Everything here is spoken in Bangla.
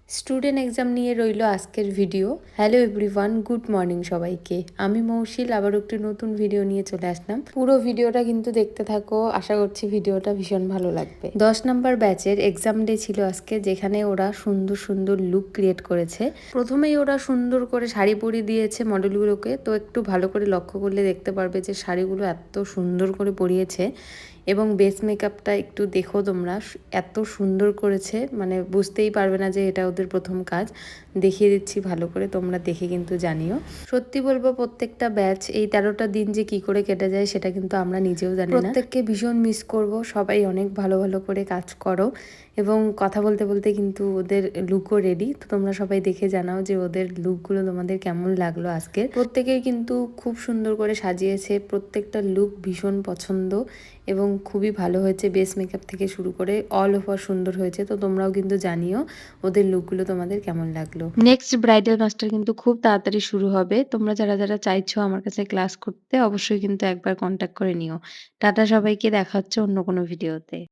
স্টুডেন্ট এক্সাম নিয়ে রইল আজকের video. Hello everyone, good morning সবাইকে। আমি মৌশিল আবার একটি নতুন ভিডিও নিয়ে চলে আসলাম। পুরো ভিডিওটা কিন্তু দেখতে থাকো, আশা করছি ভিডিওটা ভীষণ ভালো লাগবে। 10 নম্বর ব্যাচের এক্সাম ডে ছিল আজকে, যেখানে ওরা সুন্দর সুন্দর লুক ক্রিয়েট করেছে। প্রথমেই ওরা সুন্দর করে শাড়ি পরিয়ে দিয়েছে মডেলগুলোকে। তো একটু ভালো করে লক্ষ্য করলে দেখতে পারবে যে শাড়িগুলো এত সুন্দর করে পরিয়েছে এবং বেস মেকআপটা একটু দেখো তোমরা, এত সুন্দর করেছে, মানে বুঝতেই পারবে না যে এটা ওদের প্রথম কাজ। দেখিয়ে দিচ্ছি ভালো করে, তোমরা দেখে কিন্তু জানিও। সত্যি বলবো, প্রত্যেকটা ব্যাচ এই 13টা দিন যে কি করে কেটে যায় সেটা কিন্তু আমরা নিজেও জানি না। প্রত্যেককে ভীষণ মিস করব। সবাই অনেক ভালো ভালো করে কাজ করো এবং কথা বলতে বলতে কিন্তু ওদের লুকও রেডি। তো তোমরা সবাই দেখে জানাও যে ওদের লুকগুলো তোমাদের কেমন লাগলো আজকে। প্রত্যেকেই কিন্তু খুব সুন্দর করে সাজিয়েছে, প্রত্যেকটা লুক ভীষণ পছন্দ এবং খুবই ভালো হয়েছে। বেস মেকআপ থেকে শুরু করে অল ওভার সুন্দর হয়েছে। তো তোমরাও কিন্তু জানিও ওদের লুকগুলো তোমাদের কেমন লাগলো। নেক্সট ব্রাইডাল মাস্টার কিন্তু খুব তাড়াতাড়ি শুরু হবে। তোমরা যারা যারা চাইছো আমার কাছে ক্লাস করতে, অবশ্যই কিন্তু একবার কন্ট্যাক্ট করে নিও। টাটা সবাইকে, দেখা হচ্ছে অন্য কোনো ভিডিওতে।